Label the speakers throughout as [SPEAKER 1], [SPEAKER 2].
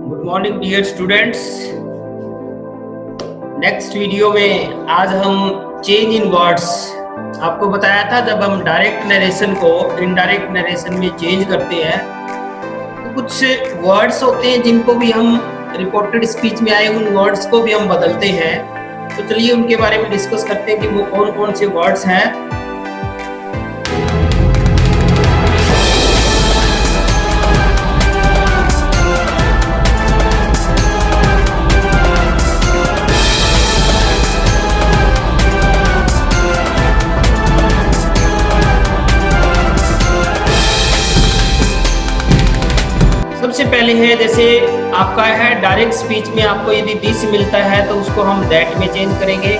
[SPEAKER 1] Good morning dear students. Next video में आज हम चेंज इन वर्ड्स, आपको बताया था जब हम डायरेक्ट नरेशन को इनडायरेक्ट नरेशन में चेंज करते हैं तो कुछ वर्ड्स होते हैं जिनको भी हम रिपोर्टेड स्पीच में आए उन वर्ड्स को भी हम बदलते हैं। तो चलिए उनके बारे में डिस्कस करते हैं कि वो कौन कौन से वर्ड्स हैं। सबसे पहले है जैसे आपका है डायरेक्ट स्पीच में आपको यदि दिस मिलता है तो उसको हम दैट में चेंज करेंगे,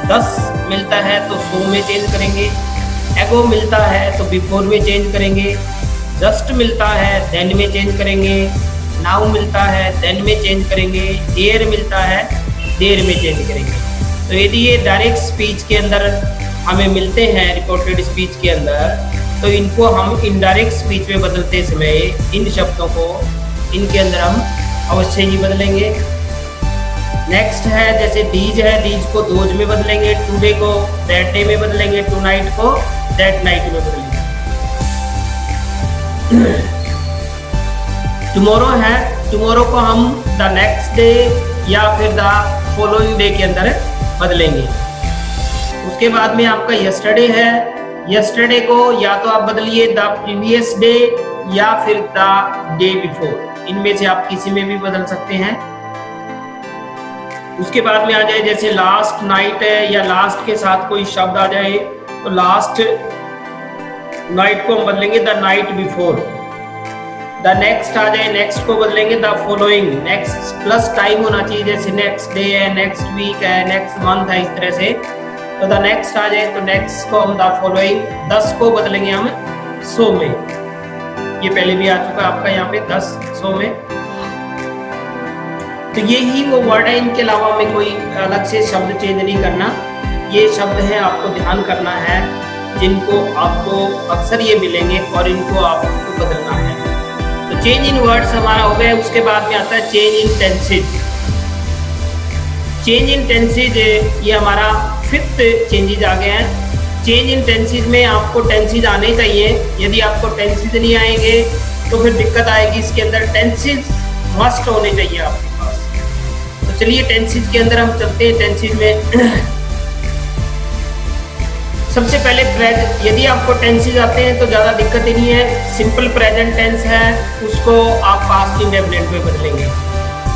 [SPEAKER 1] 10 मिलता है तो सो में चेंज करेंगे, एगो मिलता है तो बिफोर में चेंज करेंगे, जस्ट मिलता है देन में चेंज करेंगे, नाउ मिलता है देन में चेंज करेंगे, देयर मिलता है देर में चेंज करेंगे। तो यदि ये डायरेक्ट स्पीच के अंदर हमें मिलते हैं रिपोर्टेड स्पीच के अंदर तो इनको हम इनडायरेक्ट स्पीच में बदलते समय इन शब्दों को इनके अंदर हम अवश्य ही बदलेंगे। नेक्स्ट है जैसे डीज है, डीज को दोज में बदलेंगे, टुडे को दैट डे में बदलेंगे, टू नाइट को दैट नाइट में बदलेंगे। टुमारो है, टुमारो को हम द नेक्स्ट डे या फिर द फॉलोइंग डे के अंदर बदलेंगे। उसके बाद में आपका यस्टरडे है, यस्टरडे को या तो आप बदलिए द प्रीवियस डे या फिर द डे बिफोर, इनमें से आप किसी में भी बदल सकते हैं। उसके बाद में आ जाए जैसे लास्ट नाइट है या लास्ट के साथ कोई शब्द आ जाए तो लास्ट नाइट को हम बदलेंगे the night before. The next आ जाए, नेक्स्ट को बदलेंगे the following, next plus time होना चाहिए, जैसे नेक्स्ट डे है, नेक्स्ट वीक है, नेक्स्ट मंथ है, इस तरह से। तो द नेक्स्ट आ जाए तो नेक्स्ट को हम द फॉलोइंग, 10 को बदलेंगे हम 100 में। ये पहले भी आ चुका आपका यहाँ पे 10 100 में। तो ये ही वो वर्ड है, इनके अलावा हमें कोई अलग से शब्द चेंज नहीं करना। ये शब्द है आपको ध्यान करना है जिनको आपको अक्सर ये मिलेंगे और इनको आपको बदलना है। तो चेंज इन वर्ड्स हमारा हो गया। उसके बाद में आता है change in tenses. Change in tenses ये हमारा 5th चेंजेज आ गए हैं। चेंज इन टेंसेज में आपको टेंसेज आने चाहिए, यदि आपको टेंसेज नहीं आएंगे तो फिर दिक्कत आएगी। इसके अंदर टेंसेज मस्ट होने चाहिए आपके पास। तो चलिए टेंसेज के अंदर हम चलते हैं। टेंसेज में सबसे पहले यदि आपको टेंसेज आते हैं तो ज़्यादा दिक्कत ही नहीं है। सिंपल प्रेजेंट टेंस है उसको आप पास्ट इंडेफिनिट में बदलेंगे।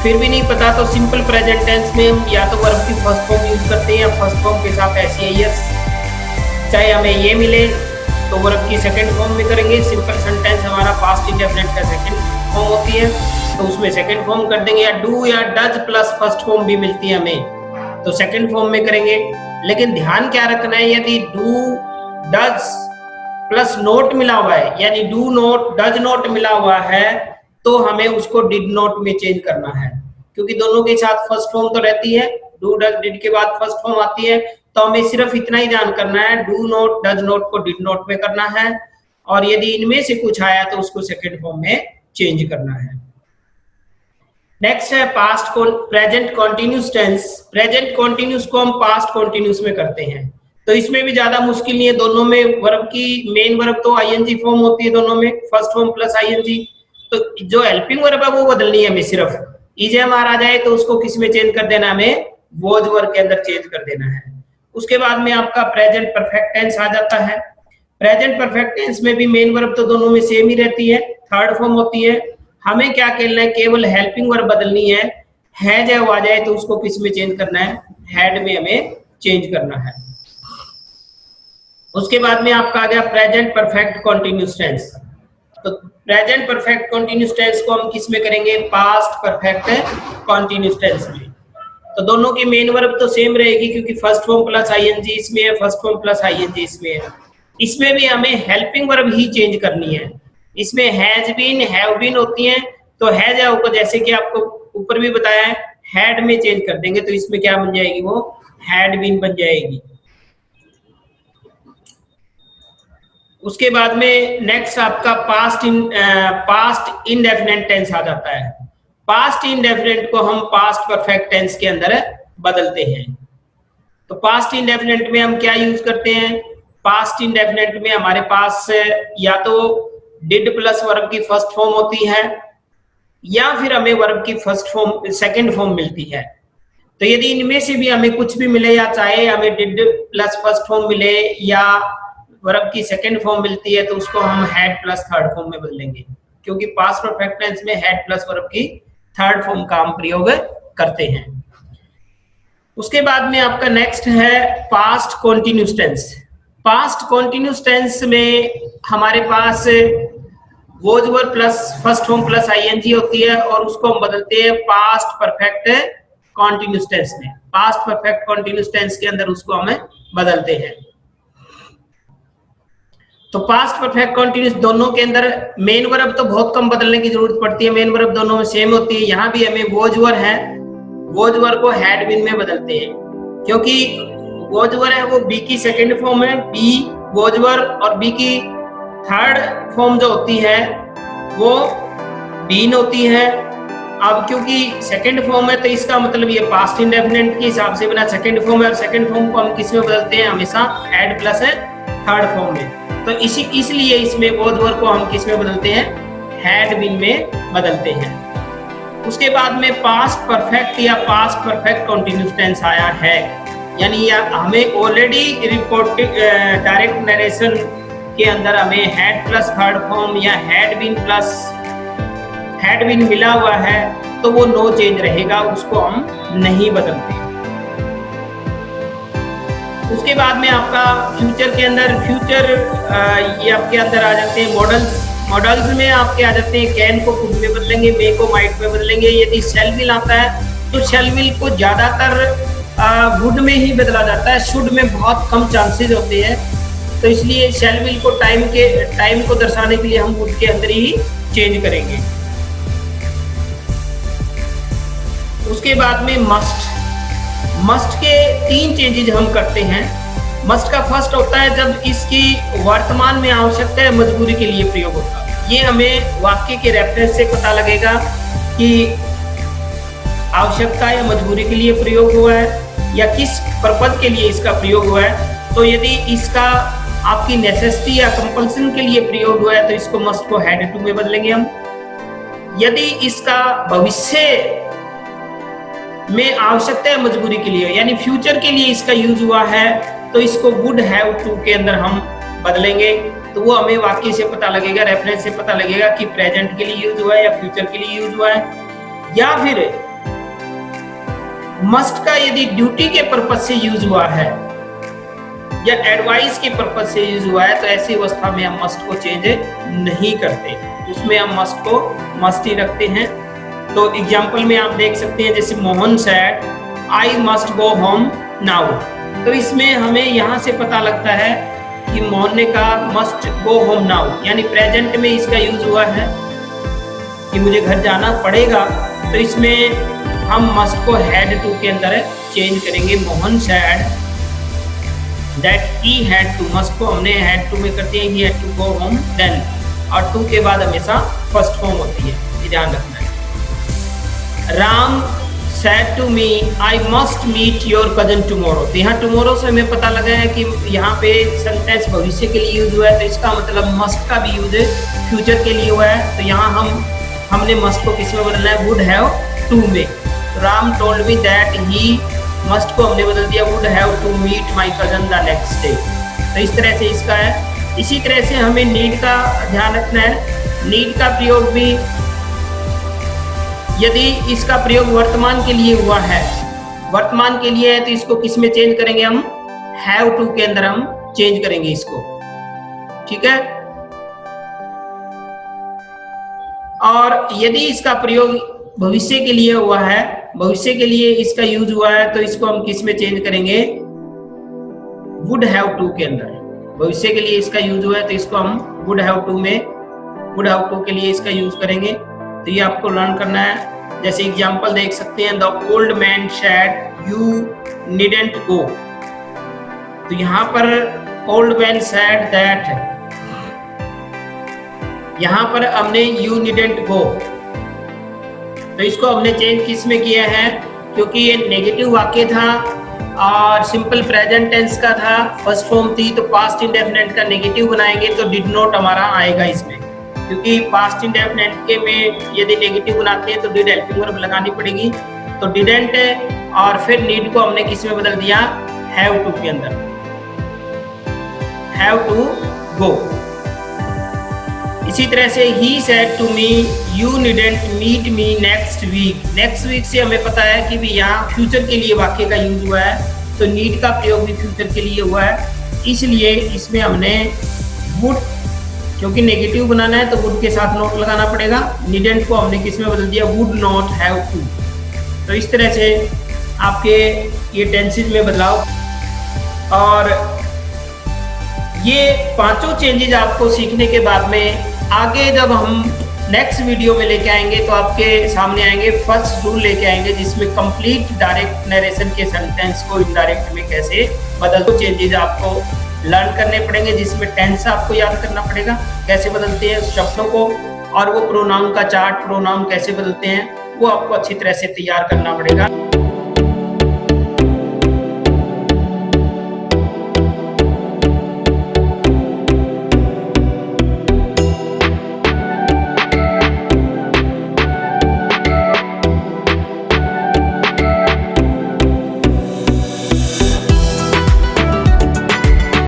[SPEAKER 1] फिर भी नहीं पता तो सिंपल प्रेजेंट टेंस में हम या तो वर्ब की फर्स्ट फॉर्म यूज करते हैं या फर्स्ट फॉर्म के साथ एस। चाहे हमें ये मिले तो वर्ब की सेकंड फॉर्म में करेंगे। सिंपल सेंटेंस हमारा पास्ट इंडेफिनिट का सेकंड फॉर्म होती है तो उसमें सेकंड फॉर्म कर देंगे, या डू या डज प्लस फर्स्ट फॉर्म भी मिलती है हमें तो सेकंड फॉर्म में करेंगे। लेकिन ध्यान क्या रखना है, यदि डू डज प्लस नोट मिला हुआ है यानी डू नोट डज नोट मिला हुआ है तो हमें उसको डिड नॉट में चेंज करना है, क्योंकि दोनों के साथ फर्स्ट फॉर्म तो रहती है। डू डज डिड के बाद फर्स्ट फॉर्म आती है तो हमें सिर्फ इतना ही ध्यान करना है, डू नॉट डज नॉट को डिड नॉट में करना है और यदि इनमें से कुछ आया तो उसको सेकंड फॉर्म में चेंज करना है। नेक्स्ट है past present continuous tense. Present continuous को हम पास्ट कॉन्टिन्यूस में करते हैं तो इसमें भी ज्यादा मुश्किल नहीं है। दोनों में वर्ब की मेन वर्ब तो आईएनजी फॉर्म होती है, दोनों में फर्स्ट फॉर्म प्लस आईएनजी। तो जो हेल्पिंग वर्ब है वो बदलनी है हमें, सिर्फ इज एम आर आ जाए तो उसको किस में चेंज कर देना, हमें वॉज वर्ब के अंदर चेंज कर देना है। उसके बाद में आपका प्रेजेंट परफेक्ट टेंस आ जाता है। प्रेजेंट परफेक्ट टेंस में भी मेन वर्ब तो दोनों में सेम ही रहती है, थर्ड फॉर्म होती है। हमें क्या करना है, केवल हेल्पिंग वर्ब बदलनी है जब आ जाए तो उसको किस में चेंज करना है, हैड में हमें चेंज करना है। उसके बाद में आपका आ गया प्रेजेंट परफेक्ट कॉन्टिन्यूस टेंस। तो प्रेजेंट परफेक्ट कॉन्टिन्यूस टेंस को हम किस में करेंगे, पास्ट परफेक्ट कॉन्टिन्यूस टेंस में। तो दोनों की मेन वर्ब तो सेम रहेगी क्योंकि फर्स्ट फॉर्म प्लस आईएनजी इसमें है, फर्स्ट फॉर्म प्लस आईएनजी इसमें है। इसमें भी हमें हेल्पिंग वर्ब ही चेंज करनी है। इसमें हैज बीन हैव बीन होती हैं तो हैज हैव को जैसे कि आपको ऊपर भी बताया है हैड में चेंज कर देंगे तो इसमें क्या बन जाएगी, वो हैड बीन बन जाएगी। उसके बाद में नेक्स्ट आपका पास्ट इंडेफिनिट टेंस आ जाता है। पास्ट इंडेफिनिट को हम पास्ट परफेक्ट टेंस के अंदर बदलते हैं। तो पास्ट इंडेफिनिट में हम क्या यूज करते हैं? पास्ट इंडेफिनिट में हमारे पास या तो डिड प्लस वर्ब की फर्स्ट फॉर्म होती है या फिर हमें वर्ब की सेकंड फॉर्म मिलती है। तो यदि इनमें से भी हमें कुछ भी मिले, या चाहे हमें डिड प्लस फर्स्ट फॉर्म मिले या वर्ब की सेकंड फॉर्म मिलती है, तो उसको हम हैड प्लस थर्ड फॉर्म में बदलेंगे, क्योंकि पास्ट परफेक्ट टेंस में हैड प्लस वर्ब की थर्ड फॉर्म का हम प्रयोग करते हैं। उसके बाद में आपका नेक्स्ट है past continuous tense. Past continuous tense में हमारे पास was were plus first form plus ING होती है, और उसको हम बदलते हैं पास्ट परफेक्ट कॉन्टिन्यूस टेंस में। पास्ट परफेक्ट कॉन्टिन्यूस टेंस के अंदर उसको हमें बदलते हैं। तो पास्ट परफेक्ट कॉन्टिन्यूस दोनों के अंदर मेन वर्ब तो बहुत कम बदलने की जरूरत पड़ती है, मेन वर्ब दोनों में सेम होती है। यहाँ भी हमें वॉज वर है, वॉज वर को हैड बीन में बदलते हैं, क्योंकि वॉज वर है वो बी की सेकंड फॉर्म है, बी वॉज वर, और बी की थर्ड फॉर्म जो होती है वो बीन होती है। अब क्योंकि सेकंड फॉर्म है तो इसका मतलब ये पास्ट इंडेफिनिट के हिसाब से बना सेकंड फॉर्म है, और सेकंड फॉर्म को हम किस में बदलते हैं? हमेशा हैड प्लस है थर्ड फॉर्म में। तो इसलिए इसमें वॉज वर को हम किस में बदलते हैं? हैड बीन में बदलते हैं। उसके बाद में पास्ट परफेक्ट या पास्ट परफेक्ट कॉन्टिन्यूस टेंस आया है, यानी हमें ऑलरेडी रिपोर्टेड डायरेक्ट नरेशन के अंदर हमें हैड प्लस थर्ड फॉर्म या हैड बीन मिला हुआ है, तो वो नो चेंज रहेगा, उसको हम नहीं बदलते। उसके बाद में आपका फ्यूचर के अंदर ये आपके अंदर आ जाते हैं मॉडल्स में आपके आ जाते हैं कैन को कुड में बदलेंगे, मे को माइट में बदलेंगे। यदि शैल विल आता है तो शैल विल को ज्यादातर वुड में ही बदला जाता है, शुड में बहुत कम चांसेस होते हैं। तो इसलिए शैल विल को टाइम को दर्शाने के लिए हम वुड के अंदर ही चेंज करेंगे। उसके बाद में मस्ट के 3 चेंजेज हम करते हैं। मस्ट का फर्स्ट होता है जब इसकी वर्तमान में आवश्यकता है मजबूरी के लिए प्रयोग होता है। ये हमें वाक्य के रेफरेंस से पता लगेगा कि आवश्यकता या मजबूरी के लिए प्रयोग हुआ है या किस पर्पज के लिए इसका प्रयोग हुआ है। तो यदि इसका आपकी नेसेसिटी या कंपल्सन के लिए प्रयोग हुआ है तो इसको मस्ट को हैड टू में बदलेंगे हम। यदि इसका भविष्य में आवश्यकता है मजबूरी के लिए, यानी फ्यूचर के लिए इसका यूज हुआ है, तो इसको वुड हैव टू के अंदर हम बदलेंगे। तो वो हमें वाक्य से पता लगेगा, रेफरेंस से पता लगेगा कि प्रेजेंट के लिए यूज हुआ है या फ्यूचर के लिए यूज हुआ है। या फिर मस्ट का यदि ड्यूटी के पर्पज से यूज हुआ है या एडवाइस के पर्पज से यूज हुआ है, तो ऐसी अवस्था में हम मस्ट को चेंज नहीं करते, उसमें हम मस्ट को मस्ट ही रखते हैं। तो एग्जाम्पल में आप देख सकते हैं, जैसे Mohan said I must go home now. तो इसमें हमें यहाँ से पता लगता है कि मोहन ने कहा मस्ट गो होम नाउ, यानी प्रेजेंट में इसका यूज हुआ है कि मुझे घर जाना पड़ेगा। तो इसमें हम मस्ट को हैड टू के अंदर चेंज करेंगे। Mohan said that he had to, must को हमने हैड टू में करते हैं, he had to go home then, और टू के बाद हमेशा फर्स्ट फॉर्म होती है, ये ध्यान रखना है। Ram said to me I must meet your cousin tomorrow। तो यहाँ tomorrow से हमें पता लगा है कि यहाँ पे सेंटेंस भविष्य के लिए यूज हुआ है, तो इसका मतलब मस्ट का भी यूज फ्यूचर के लिए हुआ है। तो यहाँ हमने मस्ट को किस में बदलना है? वुड हैव टू में। Ram told me that he, must को हमने बदल दिया would have to meet my cousin the next day. तो इस तरह से इसका है। इसी तरह से हमें नीड का ध्यान रखना है। नीड का प्रयोग भी यदि इसका प्रयोग वर्तमान के लिए हुआ है, वर्तमान के लिए है, तो इसको किस में चेंज करेंगे? हम हैव टू के अंदर हम चेंज करेंगे इसको, ठीक है। और यदि इसका प्रयोग भविष्य के लिए हुआ है, भविष्य के लिए इसका यूज हुआ है, तो इसको हम किस में चेंज करेंगे? वुड हैव टू के अंदर। भविष्य के लिए इसका यूज हुआ है तो इसको हम वुड हैव टू में, वुड हैव टू के लिए इसका यूज करेंगे। तो ये आपको लर्न करना है। जैसे एग्जांपल देख सकते हैं, the old man said you needn't go. तो यहाँ पर ओल्ड मैन सेड दैट, यहाँ पर हमने यू नीडंट गो, तो इसको हमने चेंज किस में किया है, क्योंकि ये नेगेटिव वाक्य था और सिंपल प्रेजेंट टेंस का था, फर्स्ट फॉर्म थी, तो पास्ट इंडेफिनिट का नेगेटिव बनाएंगे तो डिड नॉट हमारा आएगा इसमें, क्योंकि पास्ट इंडेफिनिट के में यदि नेगेटिव बनाते हैं तो डिड हेल्पिंग वर्ब लगानी पड़ेगी। तो डिडंट और फिर नीड को हमने किस में बदल दिया, हैव टू के अंदर, हैव टू गो। इसी तरह से he said to me you needn't meet me next week. Next week से हमें पता है कि भी यहाँ फ्यूचर के लिए वाक्य का यूज हुआ है, तो नीड का प्रयोग भी फ्यूचर के लिए हुआ है, इसलिए इसमें हमने वुड, क्योंकि नेगेटिव बनाना है तो वुड के साथ नॉट लगाना पड़ेगा। नीडेंट को हमने किस में बदल दिया, वुड नॉट हैव टू। तो इस तरह से आपके ये टेंसेज में बदलाव, और ये पांचों चेंजेज आपको सीखने के बाद में आगे जब हम नेक्स्ट वीडियो में लेके आएंगे तो आपके सामने आएंगे फर्स्ट रूल लेके आएंगे, जिसमें कंप्लीट डायरेक्ट नरेशन के सेंटेंस को इनडायरेक्ट में कैसे बदल दो, चेंजेज आपको लर्न करने पड़ेंगे, जिसमें टेंस आपको याद करना पड़ेगा कैसे बदलते हैं शब्दों को, और वो प्रोनाउन का चार्ट, प्रोनाउन कैसे बदलते हैं वो आपको अच्छी तरह से तैयार करना पड़ेगा।